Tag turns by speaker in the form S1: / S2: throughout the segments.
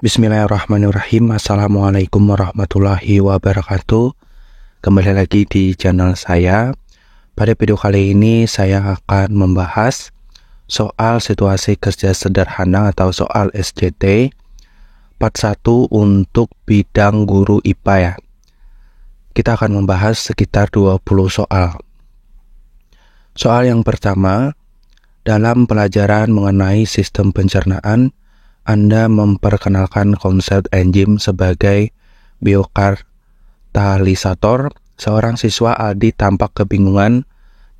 S1: Bismillahirrahmanirrahim. Assalamualaikum warahmatullahi wabarakatuh. Kembali lagi di channel saya. Pada video kali ini saya akan membahas soal situasi kerja sederhana atau soal SJT part 1 untuk bidang guru IPA ya. Kita akan membahas sekitar 20 soal. Soal yang pertama, dalam pelajaran mengenai sistem pencernaan, Anda memperkenalkan konsep enzim sebagai biokatalisator. Seorang siswa Aldi tampak kebingungan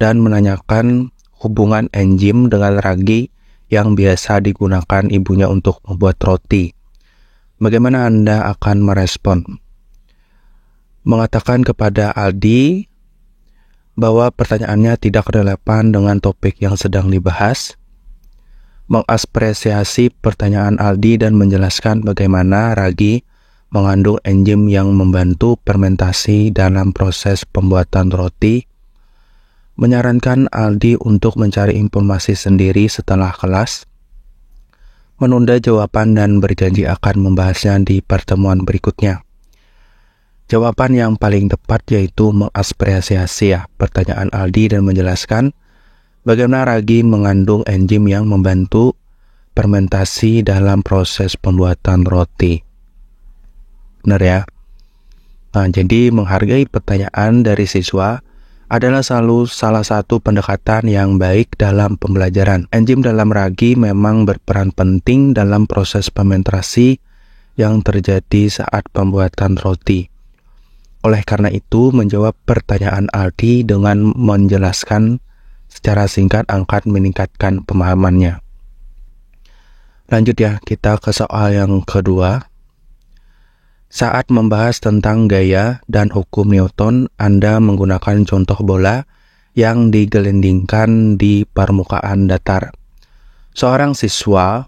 S1: dan menanyakan hubungan enzim dengan ragi yang biasa digunakan ibunya untuk membuat roti. Bagaimana Anda akan merespon? Mengatakan kepada Aldi bahwa pertanyaannya tidak relevan dengan topik yang sedang dibahas. Mengapresiasi pertanyaan Aldi dan menjelaskan bagaimana ragi mengandung enzim yang membantu fermentasi dalam proses pembuatan roti. Menyarankan Aldi untuk mencari informasi sendiri setelah kelas. Menunda jawaban dan berjanji akan membahasnya di pertemuan berikutnya. Jawaban yang paling tepat yaitu mengapresiasi pertanyaan Aldi dan menjelaskan bagaimana ragi mengandung enzim yang membantu fermentasi dalam proses pembuatan roti. Benar ya? Nah, jadi menghargai pertanyaan dari siswa adalah selalu salah satu pendekatan yang baik dalam pembelajaran. Enzim dalam ragi memang berperan penting dalam proses fermentasi yang terjadi saat pembuatan roti. Oleh karena itu, menjawab pertanyaan Aldi dengan menjelaskan secara singkat akan meningkatkan pemahamannya. Lanjut ya, kita ke soal yang kedua. Saat membahas tentang gaya dan hukum Newton, Anda menggunakan contoh bola yang digelindingkan di permukaan datar. Seorang siswi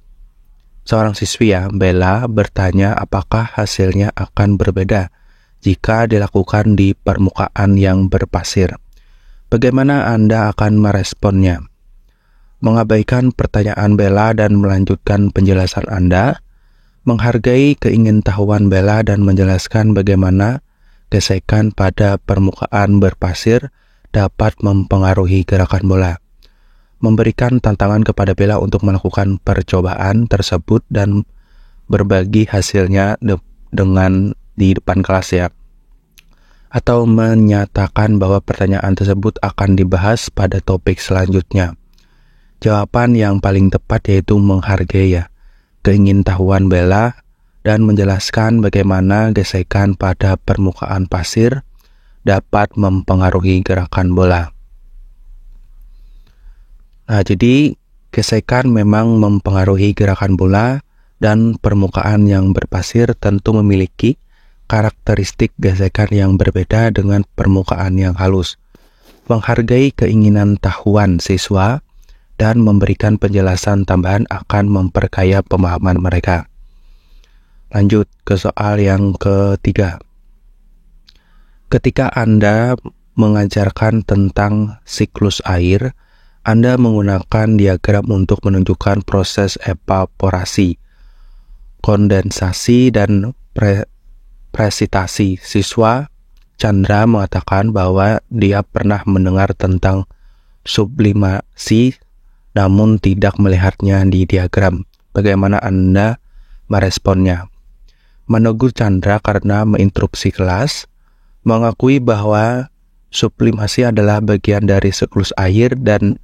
S1: Bella bertanya apakah hasilnya akan berbeda jika dilakukan di permukaan yang berpasir. Bagaimana Anda akan meresponnya? Mengabaikan pertanyaan Bella dan melanjutkan penjelasan Anda, menghargai keingintahuan Bella dan menjelaskan bagaimana gesekan pada permukaan berpasir dapat mempengaruhi gerakan bola. Memberikan tantangan kepada Bella untuk melakukan percobaan tersebut dan berbagi hasilnya dengan di depan kelas ya. Atau menyatakan bahwa pertanyaan tersebut akan dibahas pada topik selanjutnya. Jawaban yang paling tepat yaitu menghargai keingintahuan Bella dan menjelaskan bagaimana gesekan pada permukaan pasir dapat mempengaruhi gerakan bola. Nah, jadi gesekan memang mempengaruhi gerakan bola dan permukaan yang berpasir tentu memiliki karakteristik gesekan yang berbeda dengan permukaan yang halus. Menghargai keinginan tahuan siswa dan memberikan penjelasan tambahan akan memperkaya pemahaman mereka. Lanjut ke soal yang ketiga. Ketika Anda mengajarkan tentang siklus air, Anda menggunakan diagram untuk menunjukkan proses evaporasi, kondensasi, dan presitasi. Siswa Chandra mengatakan bahwa dia pernah mendengar tentang sublimasi namun tidak melihatnya di diagram. Bagaimana Anda meresponnya? Menegur Chandra karena menginterupsi kelas, mengakui bahwa sublimasi adalah bagian dari siklus air dan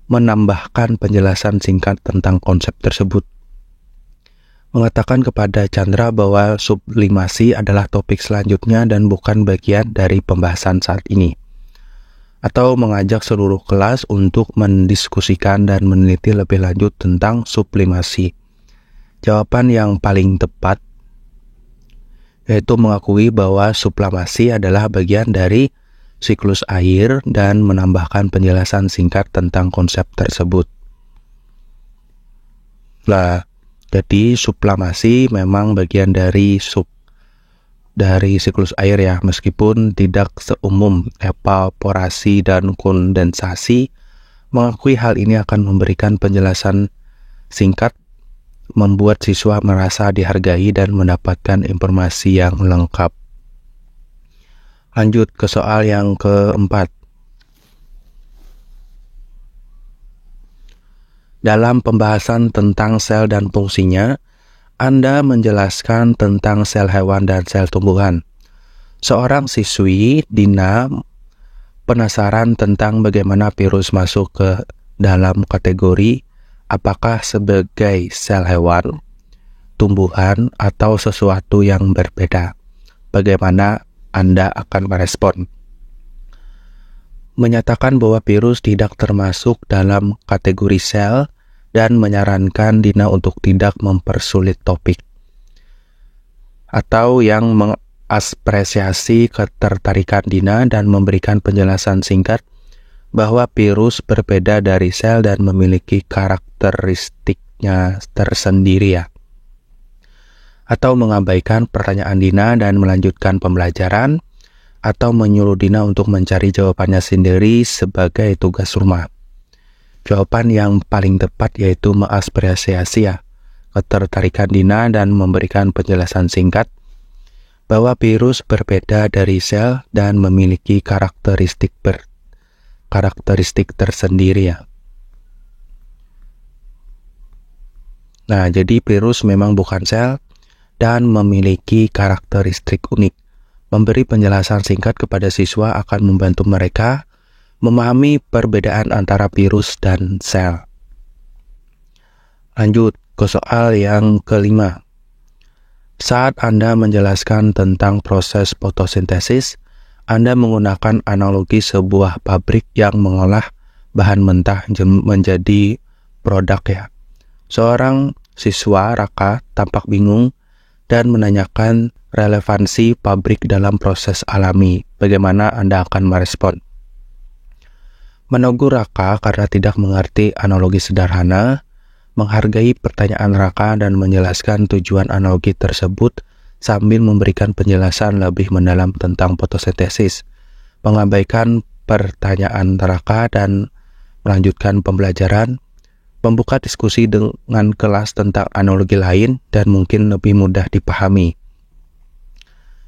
S1: menambahkan penjelasan singkat tentang konsep tersebut. Mengatakan kepada Chandra bahwa sublimasi adalah topik selanjutnya dan bukan bagian dari pembahasan saat ini. Atau mengajak seluruh kelas untuk mendiskusikan dan meneliti lebih lanjut tentang sublimasi. Jawaban yang paling tepat yaitu mengakui bahwa sublimasi adalah bagian dari siklus air dan menambahkan penjelasan singkat tentang konsep tersebut. Jadi sublimasi memang bagian dari siklus air ya, meskipun tidak seumum evaporasi dan kondensasi. Mengakui hal ini akan memberikan penjelasan singkat membuat siswa merasa dihargai dan mendapatkan informasi yang lengkap. Lanjut ke soal yang keempat. Dalam pembahasan tentang sel dan fungsinya, Anda menjelaskan tentang sel hewan dan sel tumbuhan. Seorang siswi, Dina, penasaran tentang bagaimana virus masuk ke dalam kategori apakah sebagai sel hewan, tumbuhan, atau sesuatu yang berbeda. Bagaimana Anda akan merespon? Menyatakan bahwa virus tidak termasuk dalam kategori sel dan menyarankan Dina untuk tidak mempersulit topik. Atau yang mengapresiasi ketertarikan Dina dan memberikan penjelasan singkat bahwa virus berbeda dari sel dan memiliki karakteristiknya tersendiri ya. Atau mengabaikan pertanyaan Dina dan melanjutkan pembelajaran, atau menyuruh Dina untuk mencari jawabannya sendiri sebagai tugas rumah. Jawaban yang paling tepat yaitu mengapresiasi ya ketertarikan Dina dan memberikan penjelasan singkat bahwa virus berbeda dari sel dan memiliki karakteristik tersendiri ya. Nah, jadi virus memang bukan sel dan memiliki karakteristik unik. Memberi penjelasan singkat kepada siswa akan membantu mereka memahami perbedaan antara virus dan sel. Lanjut ke soal yang kelima. Saat Anda menjelaskan tentang proses fotosintesis, Anda menggunakan analogi sebuah pabrik yang mengolah bahan mentah menjadi produk ya. Seorang siswa, Raka, tampak bingung dan menanyakan relevansi pabrik dalam proses alami. Bagaimana Anda akan merespon? Menegur Raka karena tidak mengerti analogi sederhana, menghargai pertanyaan Raka dan menjelaskan tujuan analogi tersebut sambil memberikan penjelasan lebih mendalam tentang fotosintesis, mengabaikan pertanyaan Raka dan melanjutkan pembelajaran, membuka diskusi dengan kelas tentang analogi lain dan mungkin lebih mudah dipahami.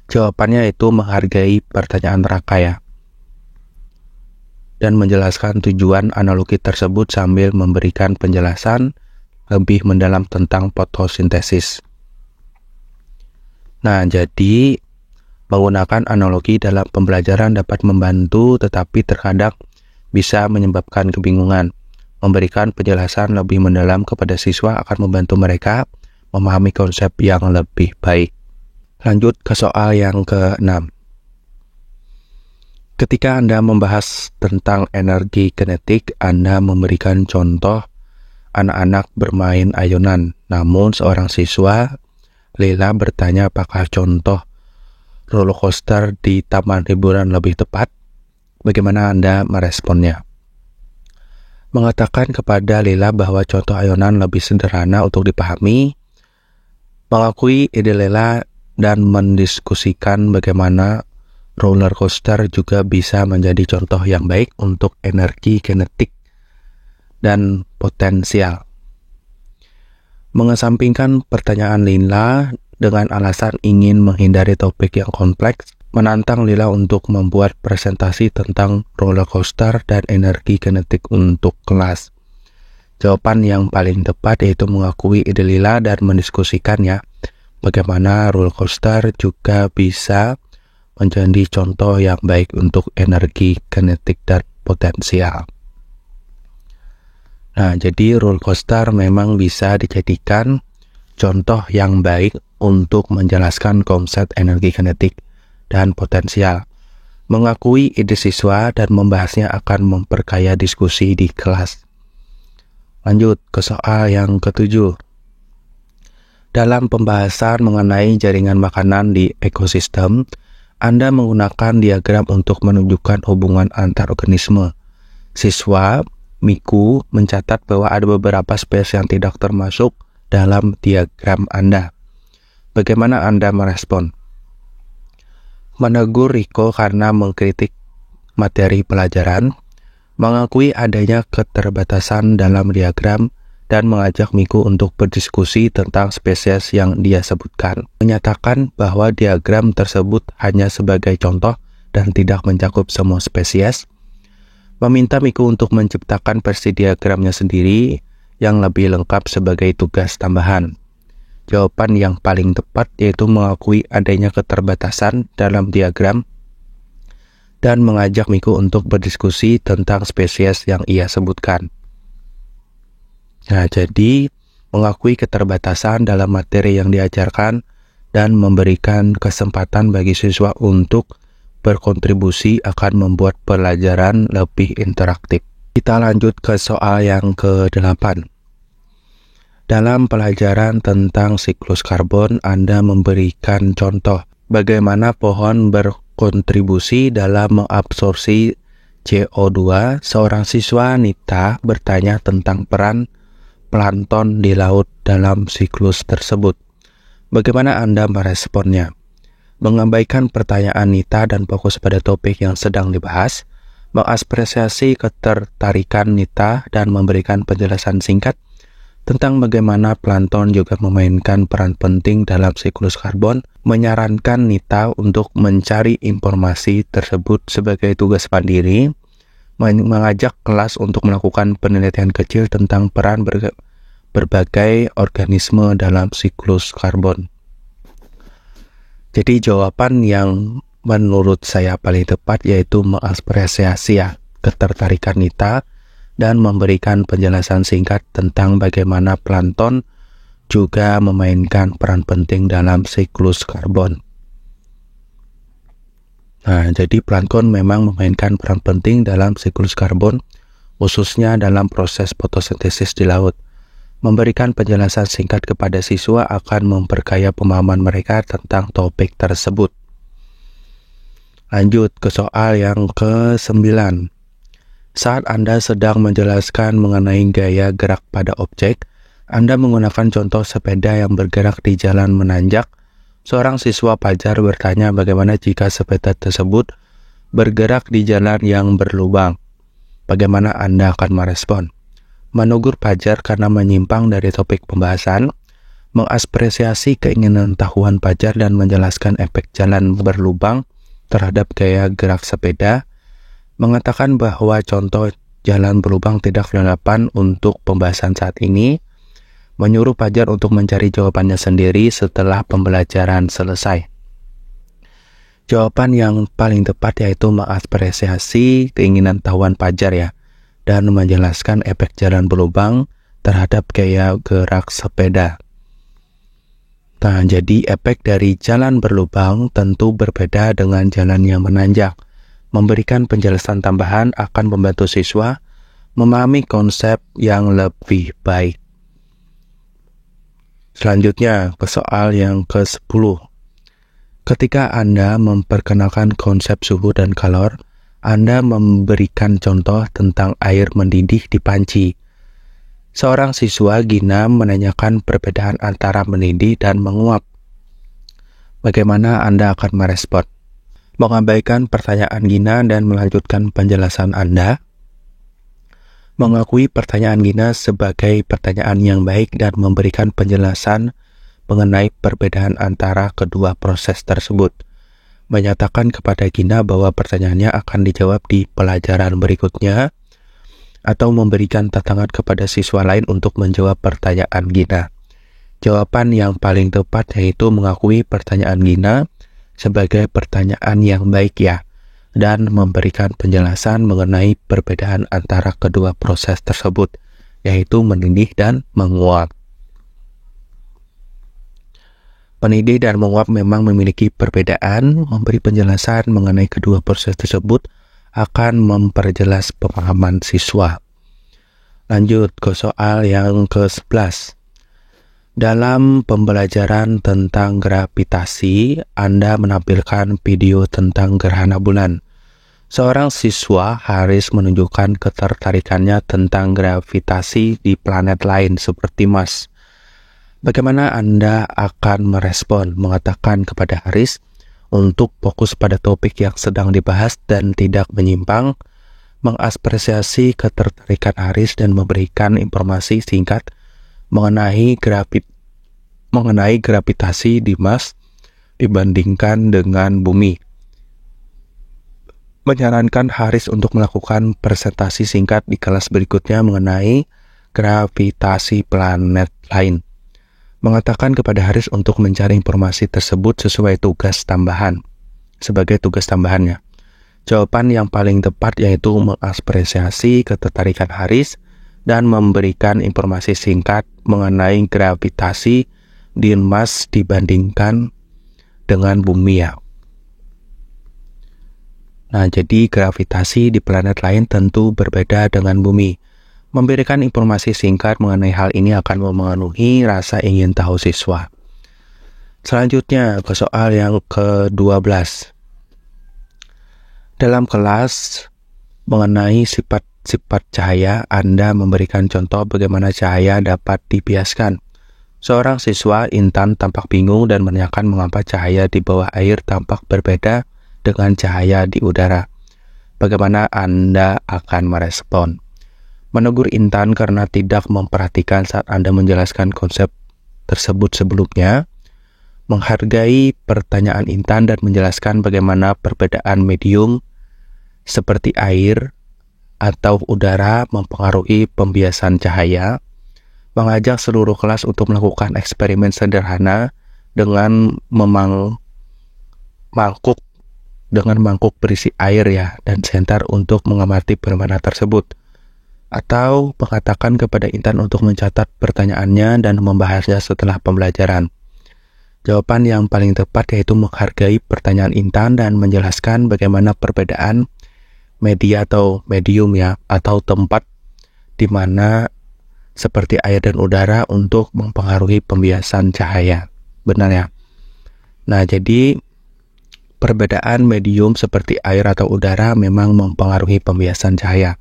S1: Jawabannya itu menghargai pertanyaan Raka ya, dan menjelaskan tujuan analogi tersebut sambil memberikan penjelasan lebih mendalam tentang fotosintesis. Nah, jadi menggunakan analogi dalam pembelajaran dapat membantu tetapi terkadang bisa menyebabkan kebingungan. Memberikan penjelasan lebih mendalam kepada siswa akan membantu mereka memahami konsep yang lebih baik. Lanjut ke soal yang ke-6. Ketika Anda membahas tentang energi kinetik, Anda memberikan contoh anak-anak bermain ayunan. Namun seorang siswa, Lila, bertanya apakah contoh roller coaster di taman hiburan lebih tepat. Bagaimana Anda meresponnya? Mengatakan kepada Lila bahwa contoh ayunan lebih sederhana untuk dipahami, mengakui ide Lila dan mendiskusikan bagaimana roller coaster juga bisa menjadi contoh yang baik untuk energi kinetik dan potensial. Mengesampingkan pertanyaan Lila dengan alasan ingin menghindari topik yang kompleks, menantang Lila untuk membuat presentasi tentang roller coaster dan energi kinetik untuk kelas. Jawaban yang paling tepat yaitu mengakui ide Lila dan mendiskusikannya bagaimana roller coaster juga bisa menjadi contoh yang baik untuk energi kinetik dan potensial. Nah, jadi roller coaster memang bisa dijadikan contoh yang baik untuk menjelaskan konsep energi kinetik dan potensial. Mengakui ide siswa dan membahasnya akan memperkaya diskusi di kelas. Lanjut ke soal yang ke-7. Dalam pembahasan mengenai jaringan makanan di ekosistem, Anda menggunakan diagram untuk menunjukkan hubungan antar organisme. Siswa, Miku, mencatat bahwa ada beberapa spesies yang tidak termasuk dalam diagram Anda. Bagaimana Anda merespon? Menegur Riko karena mengkritik materi pelajaran, mengakui adanya keterbatasan dalam diagram, dan mengajak Miku untuk berdiskusi tentang spesies yang dia sebutkan. Menyatakan bahwa diagram tersebut hanya sebagai contoh dan tidak mencakup semua spesies. Meminta Miku untuk menciptakan versi diagramnya sendiri yang lebih lengkap sebagai tugas tambahan. Jawaban yang paling tepat yaitu mengakui adanya keterbatasan dalam diagram dan mengajak Miku untuk berdiskusi tentang spesies yang ia sebutkan. Nah, jadi mengakui keterbatasan dalam materi yang diajarkan dan memberikan kesempatan bagi siswa untuk berkontribusi akan membuat pelajaran lebih interaktif. Kita lanjut ke soal yang ke-8. Dalam pelajaran tentang siklus karbon, Anda memberikan contoh bagaimana pohon berkontribusi dalam mengabsorpsi CO2. Seorang siswa, Nita, bertanya tentang peran plankton di laut dalam siklus tersebut. Bagaimana Anda meresponnya? Mengabaikan pertanyaan Nita dan fokus pada topik yang sedang dibahas, mengapresiasi ketertarikan Nita dan memberikan penjelasan singkat tentang bagaimana plankton juga memainkan peran penting dalam siklus karbon, menyarankan Nita untuk mencari informasi tersebut sebagai tugas mandiri, mengajak kelas untuk melakukan penelitian kecil tentang peran berbagai organisme dalam siklus karbon. Jadi jawaban yang menurut saya paling tepat yaitu mengapresiasi ketertarikan Nita dan memberikan penjelasan singkat tentang bagaimana plankton juga memainkan peran penting dalam siklus karbon. Nah, jadi plankton memang memainkan peran penting dalam siklus karbon, khususnya dalam proses fotosintesis di laut. Memberikan penjelasan singkat kepada siswa akan memperkaya pemahaman mereka tentang topik tersebut. Lanjut ke soal yang ke-9. Saat Anda sedang menjelaskan mengenai gaya gerak pada objek, Anda menggunakan contoh sepeda yang bergerak di jalan menanjak. Seorang siswa Fajar bertanya bagaimana jika sepeda tersebut bergerak di jalan yang berlubang. Bagaimana Anda akan merespon? Menegur Fajar karena menyimpang dari topik pembahasan, mengapresiasi keinginan tahuan Fajar dan menjelaskan efek jalan berlubang terhadap gaya gerak sepeda, mengatakan bahwa contoh jalan berlubang tidak relevan untuk pembahasan saat ini, menyuruh Fajar untuk mencari jawabannya sendiri setelah pembelajaran selesai. Jawaban yang paling tepat yaitu mengapresiasi keinginan tahuan Fajar dan menjelaskan efek jalan berlubang terhadap gaya gerak sepeda. Nah, jadi efek dari jalan berlubang tentu berbeda dengan jalan yang menanjak. Memberikan penjelasan tambahan akan membantu siswa memahami konsep yang lebih baik. Selanjutnya ke soal yang ke-10. Ketika Anda memperkenalkan konsep suhu dan kalor, Anda memberikan contoh tentang air mendidih di panci. Seorang siswa, Gina, menanyakan perbedaan antara mendidih dan menguap. Bagaimana Anda akan merespon? Mengabaikan pertanyaan Gina dan melanjutkan penjelasan Anda. Mengakui pertanyaan Gina sebagai pertanyaan yang baik dan memberikan penjelasan mengenai perbedaan antara kedua proses tersebut. Menyatakan kepada Gina bahwa pertanyaannya akan dijawab di pelajaran berikutnya, atau memberikan tantangan kepada siswa lain untuk menjawab pertanyaan Gina. Jawaban yang paling tepat yaitu mengakui pertanyaan Gina sebagai pertanyaan yang baik dan memberikan penjelasan mengenai perbedaan antara kedua proses tersebut, yaitu mendidih dan menguap. Mendidih dan menguap memang memiliki perbedaan. Memberi penjelasan mengenai kedua proses tersebut akan memperjelas pemahaman siswa. Lanjut ke soal yang ke-11. Dalam pembelajaran tentang gravitasi, Anda menampilkan video tentang gerhana bulan. Seorang siswa, Haris, menunjukkan ketertarikannya tentang gravitasi di planet lain seperti Mars. Bagaimana Anda akan merespon? Mengatakan kepada Haris untuk fokus pada topik yang sedang dibahas dan tidak menyimpang, mengapresiasi ketertarikan Haris dan memberikan informasi singkat mengenai gravitasi di Mars dibandingkan dengan bumi. Menyarankan Haris untuk melakukan presentasi singkat di kelas berikutnya mengenai gravitasi planet lain. Mengatakan kepada Haris untuk mencari informasi tersebut sesuai sebagai tugas tambahannya. Jawaban yang paling tepat yaitu mengapresiasi ketertarikan Haris dan memberikan informasi singkat mengenai gravitasi di Mars dibandingkan dengan bumi ya. Nah, jadi gravitasi di planet lain tentu berbeda dengan bumi. Memberikan informasi singkat mengenai hal ini akan memenuhi rasa ingin tahu siswa. Selanjutnya ke soal yang ke-12. Dalam kelas mengenai sifat-sifat cahaya, Anda memberikan contoh bagaimana cahaya dapat dibiaskan. Seorang siswa, Intan, tampak bingung dan menanyakan mengapa cahaya di bawah air tampak berbeda dengan cahaya di udara. Bagaimana Anda akan merespon? Menegur Intan karena tidak memperhatikan saat Anda menjelaskan konsep tersebut sebelumnya. Menghargai pertanyaan Intan dan menjelaskan bagaimana perbedaan medium seperti air atau udara mempengaruhi pembiasan cahaya. Mengajak seluruh kelas untuk melakukan eksperimen sederhana dengan mangkuk berisi air ya, dan senter untuk mengamati fenomena tersebut. Atau mengatakan kepada Intan untuk mencatat pertanyaannya dan membahasnya setelah pembelajaran. Jawaban yang paling tepat yaitu menghargai pertanyaan Intan dan menjelaskan bagaimana perbedaan media atau medium ya, atau tempat di mana seperti air dan udara untuk mempengaruhi pembiasan cahaya. Benar ya? Nah, jadi perbedaan medium seperti air atau udara memang mempengaruhi pembiasan cahaya.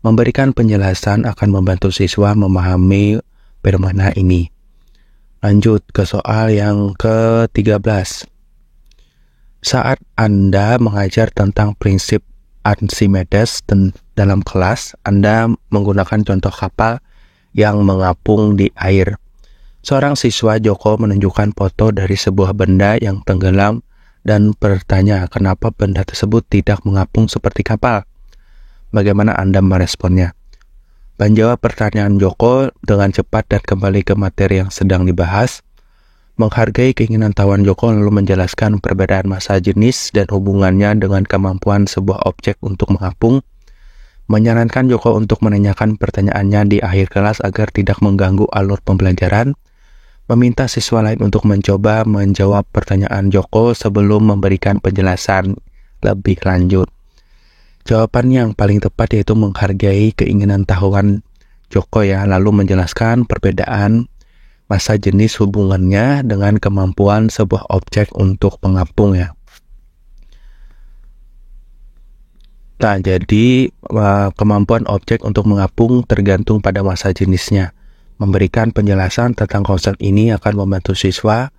S1: Memberikan penjelasan akan membantu siswa memahami fenomena ini. Lanjut ke soal yang ke-13. Saat Anda mengajar tentang prinsip Archimedes dalam kelas, Anda menggunakan contoh kapal yang mengapung di air. Seorang siswa, Joko, menunjukkan foto dari sebuah benda yang tenggelam dan bertanya kenapa benda tersebut tidak mengapung seperti kapal. Bagaimana Anda meresponnya? Menjawab pertanyaan Joko dengan cepat dan kembali ke materi yang sedang dibahas. Menghargai keinginan tahuan Joko lalu menjelaskan perbedaan massa jenis dan hubungannya dengan kemampuan sebuah objek untuk mengapung. Menyarankan Joko untuk menanyakan pertanyaannya di akhir kelas agar tidak mengganggu alur pembelajaran. Meminta siswa lain untuk mencoba menjawab pertanyaan Joko sebelum memberikan penjelasan lebih lanjut. Jawaban yang paling tepat yaitu menghargai keinginan tahuan Joko ya, lalu menjelaskan perbedaan massa jenis hubungannya dengan kemampuan sebuah objek untuk mengapung ya. Nah, jadi kemampuan objek untuk mengapung tergantung pada massa jenisnya. Memberikan penjelasan tentang konsep ini akan membantu siswa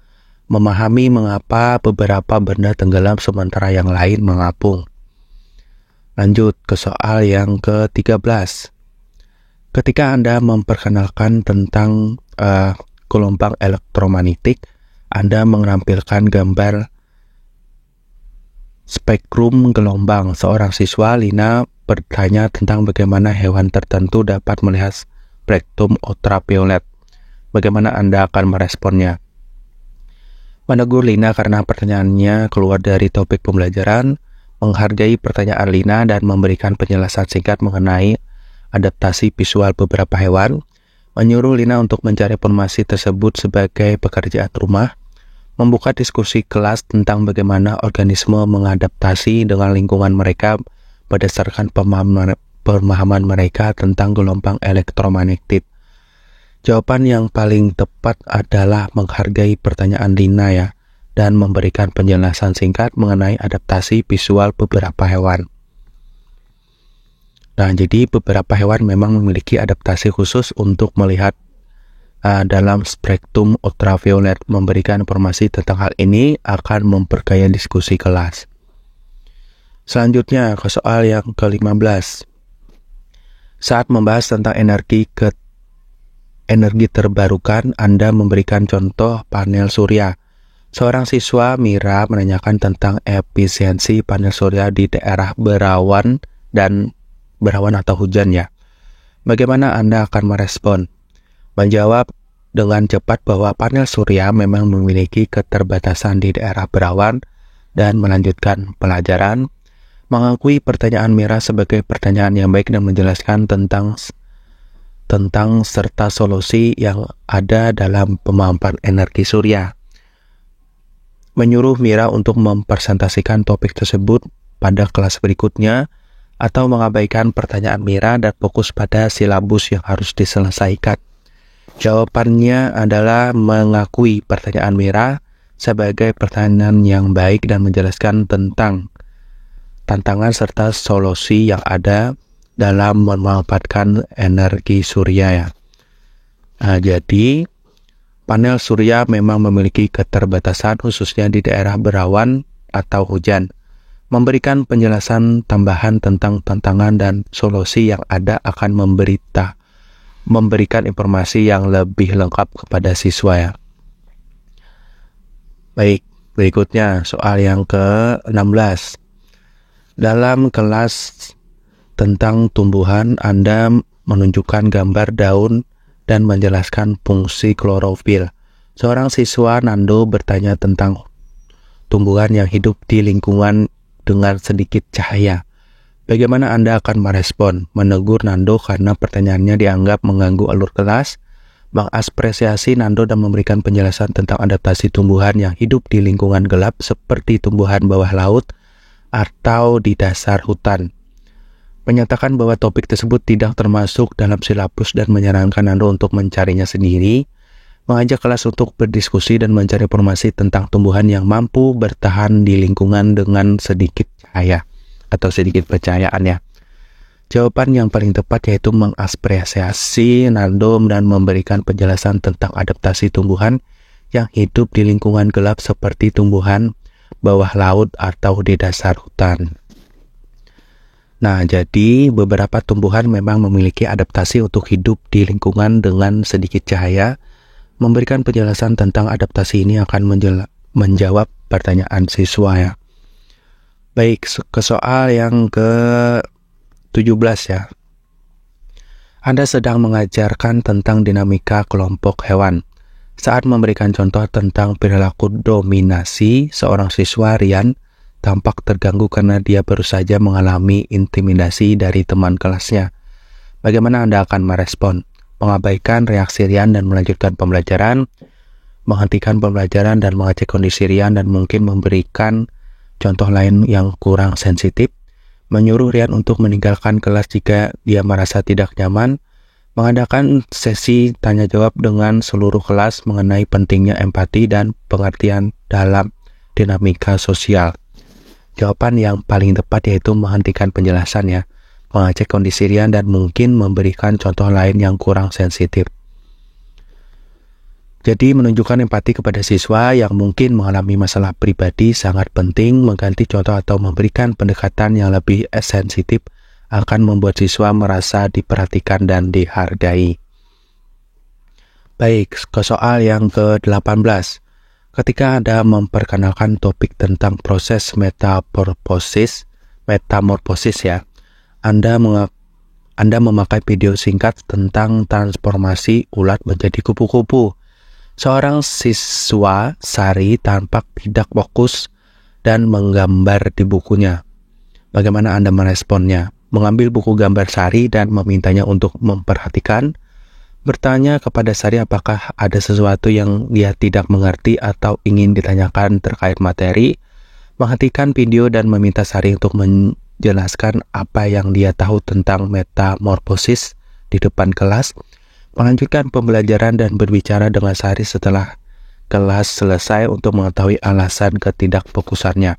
S1: memahami mengapa beberapa benda tenggelam sementara yang lain mengapung. Lanjut ke soal yang ke-13. Ketika Anda memperkenalkan tentang gelombang elektromagnetik, Anda menampilkan gambar spektrum gelombang. Seorang siswa, Lina, bertanya tentang bagaimana hewan tertentu dapat melihat spektrum ultraviolet. Bagaimana Anda akan meresponnya? Menegur Lina karena pertanyaannya keluar dari topik pembelajaran. Menghargai pertanyaan Lina dan memberikan penjelasan singkat mengenai adaptasi visual beberapa hewan. Menyuruh Lina untuk mencari informasi tersebut sebagai pekerjaan rumah. Membuka diskusi kelas tentang bagaimana organisme mengadaptasi dengan lingkungan mereka berdasarkan pemahaman mereka tentang gelombang elektromagnetik. Jawaban yang paling tepat adalah menghargai pertanyaan Lina ya, dan memberikan penjelasan singkat mengenai adaptasi visual beberapa hewan. Nah, jadi beberapa hewan memang memiliki adaptasi khusus untuk melihat dalam spektrum ultraviolet. Memberikan informasi tentang hal ini akan memperkaya diskusi kelas. Selanjutnya ke soal yang ke-15. Saat membahas tentang energi energi terbarukan, Anda memberikan contoh panel surya. Seorang siswa, Mira, menanyakan tentang efisiensi panel surya di daerah berawan atau hujan ya. Bagaimana Anda akan merespon? Menjawab dengan cepat bahwa panel surya memang memiliki keterbatasan di daerah berawan dan melanjutkan pelajaran. Mengakui pertanyaan Mira sebagai pertanyaan yang baik dan menjelaskan tentang serta solusi yang ada dalam pemanfaatan energi surya. Menyuruh Mira untuk mempresentasikan topik tersebut pada kelas berikutnya, atau mengabaikan pertanyaan Mira dan fokus pada silabus yang harus diselesaikan. Jawabannya adalah mengakui pertanyaan Mira sebagai pertanyaan yang baik dan menjelaskan tentang tantangan serta solusi yang ada dalam memanfaatkan energi surya ya. Nah, jadi panel surya memang memiliki keterbatasan khususnya di daerah berawan atau hujan. Memberikan penjelasan tambahan tentang tantangan dan solusi yang ada akan memberikan informasi yang lebih lengkap kepada siswa ya. Baik, berikutnya soal yang ke-16. Dalam kelas tentang tumbuhan, Anda menunjukkan gambar daun dan menjelaskan fungsi klorofil. Seorang siswa, Nando, bertanya tentang tumbuhan yang hidup di lingkungan dengan sedikit cahaya. Bagaimana Anda akan merespon? Menegur Nando karena pertanyaannya dianggap mengganggu alur kelas, mengapresiasi Nando dan memberikan penjelasan tentang adaptasi tumbuhan yang hidup di lingkungan gelap seperti tumbuhan bawah laut atau di dasar hutan. Menyatakan bahwa topik tersebut tidak termasuk dalam silabus dan menyarankan Nando untuk mencarinya sendiri, mengajak kelas untuk berdiskusi dan mencari informasi tentang tumbuhan yang mampu bertahan di lingkungan dengan sedikit cahaya atau sedikit percayaan ya. Jawaban yang paling tepat yaitu mengapresiasi Nando dan memberikan penjelasan tentang adaptasi tumbuhan yang hidup di lingkungan gelap seperti tumbuhan bawah laut atau di dasar hutan. Nah, jadi beberapa tumbuhan memang memiliki adaptasi untuk hidup di lingkungan dengan sedikit cahaya. Memberikan penjelasan tentang adaptasi ini akan menjawab pertanyaan siswa ya. Baik, ke soal yang ke-17 ya. Anda sedang mengajarkan tentang dinamika kelompok hewan. Saat memberikan contoh tentang perilaku dominasi, seorang siswa, Rian, tampak terganggu karena dia baru saja mengalami intimidasi dari teman kelasnya. Bagaimana Anda akan merespon? Mengabaikan reaksi Rian dan melanjutkan pembelajaran, menghentikan pembelajaran dan mengecek kondisi Rian dan mungkin memberikan contoh lain yang kurang sensitif, menyuruh Rian untuk meninggalkan kelas jika dia merasa tidak nyaman, mengadakan sesi tanya jawab dengan seluruh kelas mengenai pentingnya empati dan pengertian dalam dinamika sosial. Jawaban yang paling tepat yaitu menghentikan penjelasan ya, mengecek kondisi Rian dan mungkin memberikan contoh lain yang kurang sensitif. Jadi menunjukkan empati kepada siswa yang mungkin mengalami masalah pribadi sangat penting. Mengganti contoh atau memberikan pendekatan yang lebih sensitif akan membuat siswa merasa diperhatikan dan dihargai. Baik, ke soal yang ke-18. Ketika Anda memperkenalkan topik tentang proses metamorfosis ya, Anda memakai video singkat tentang transformasi ulat menjadi kupu-kupu. Seorang siswa, Sari, tampak tidak fokus dan menggambar di bukunya. Bagaimana Anda meresponnya? Mengambil buku gambar Sari dan memintanya untuk memperhatikan, bertanya kepada Sari apakah ada sesuatu yang dia tidak mengerti atau ingin ditanyakan terkait materi, menghentikan video dan meminta Sari untuk menjelaskan apa yang dia tahu tentang metamorfosis di depan kelas, melanjutkan pembelajaran dan berbicara dengan Sari setelah kelas selesai untuk mengetahui alasan ketidakfokusannya.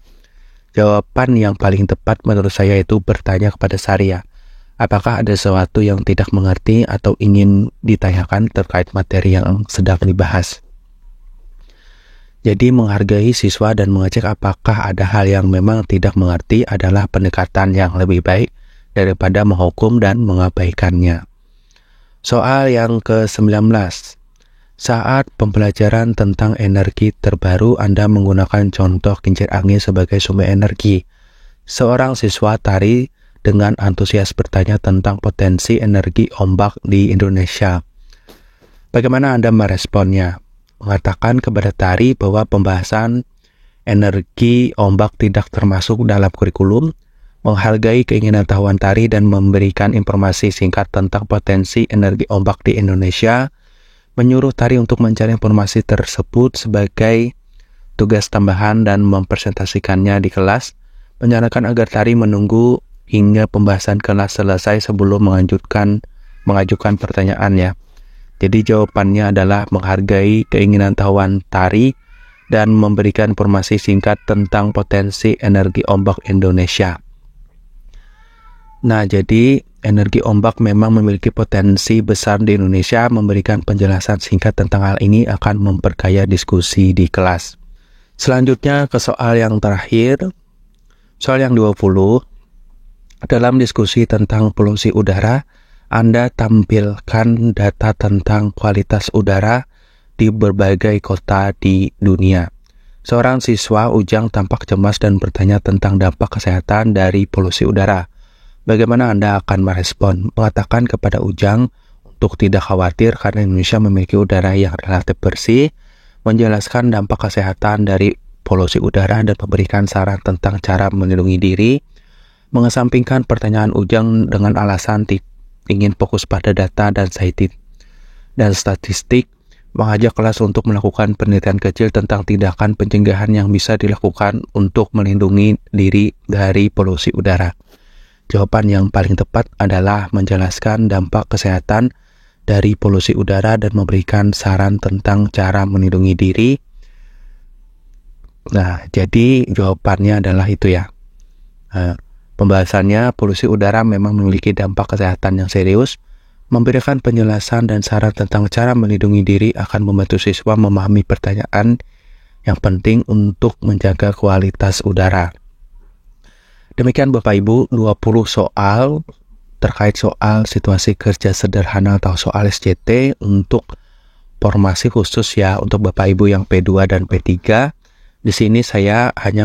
S1: Jawaban yang paling tepat menurut saya itu bertanya kepada Sari ya, apakah ada sesuatu yang tidak mengerti atau ingin ditanyakan terkait materi yang sedang dibahas. Jadi menghargai siswa dan mengecek apakah ada hal yang memang tidak mengerti adalah pendekatan yang lebih baik daripada menghukum dan mengabaikannya. Soal yang ke-19. Saat pembelajaran tentang energi terbaru, Anda menggunakan contoh kincir angin sebagai sumber energi. Seorang siswa tari dengan antusias bertanya tentang potensi energi ombak di Indonesia. Bagaimana Anda meresponnya? Mengatakan kepada tari bahwa pembahasan energi ombak tidak termasuk dalam kurikulum, menghargai keinginan tahuan tari dan memberikan informasi singkat tentang potensi energi ombak di Indonesia, menyuruh tari untuk mencari informasi tersebut sebagai tugas tambahan dan mempresentasikannya di kelas, menyarankan agar tari menunggu hingga pembahasan kelas selesai sebelum mengajukan pertanyaannya. Jadi jawabannya adalah menghargai keinginan tahuan tari dan memberikan informasi singkat tentang potensi energi ombak Indonesia. Nah, jadi energi ombak memang memiliki potensi besar di Indonesia. Memberikan penjelasan singkat tentang hal ini akan memperkaya diskusi di kelas. Selanjutnya ke soal yang terakhir. Soal yang 20. Dalam diskusi tentang polusi udara, Anda tampilkan data tentang kualitas udara di berbagai kota di dunia. Seorang siswa Ujang tampak cemas dan bertanya tentang dampak kesehatan dari polusi udara. Bagaimana Anda akan merespon? Mengatakan kepada Ujang untuk tidak khawatir karena Indonesia memiliki udara yang relatif bersih, menjelaskan dampak kesehatan dari polusi udara dan memberikan saran tentang cara melindungi diri, mengesampingkan pertanyaan Ujang dengan alasan ingin fokus pada data dan statistik, mengajak kelas untuk melakukan penelitian kecil tentang tindakan pencegahan yang bisa dilakukan untuk melindungi diri dari polusi udara. Jawaban yang paling tepat adalah menjelaskan dampak kesehatan dari polusi udara dan memberikan saran tentang cara melindungi diri. Nah, jadi jawabannya adalah itu ya. Pembahasannya, polusi udara memang memiliki dampak kesehatan yang serius. Memberikan penjelasan dan saran tentang cara melindungi diri akan membantu siswa memahami pertanyaan yang penting untuk menjaga kualitas udara. Demikian Bapak Ibu, 20 soal terkait soal situasi kerja sederhana atau soal SCT untuk formasi khusus ya untuk Bapak Ibu yang P2 dan P3. Di sini saya hanya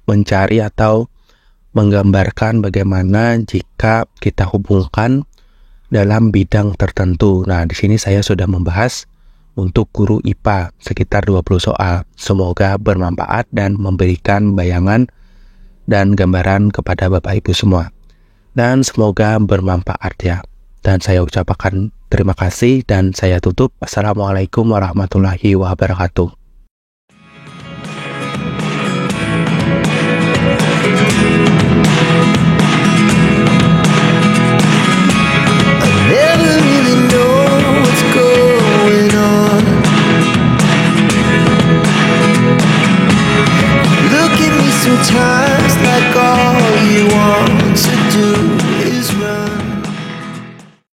S1: mencari atau menggambarkan bagaimana jika kita hubungkan dalam bidang tertentu. Nah, di sini saya sudah membahas untuk guru IPA sekitar 20 soal. Semoga bermanfaat dan memberikan bayangan dan gambaran kepada Bapak Ibu semua. Dan semoga bermanfaat ya. Dan saya ucapkan terima kasih dan saya tutup. Assalamualaikum warahmatullahi wabarakatuh.
S2: Time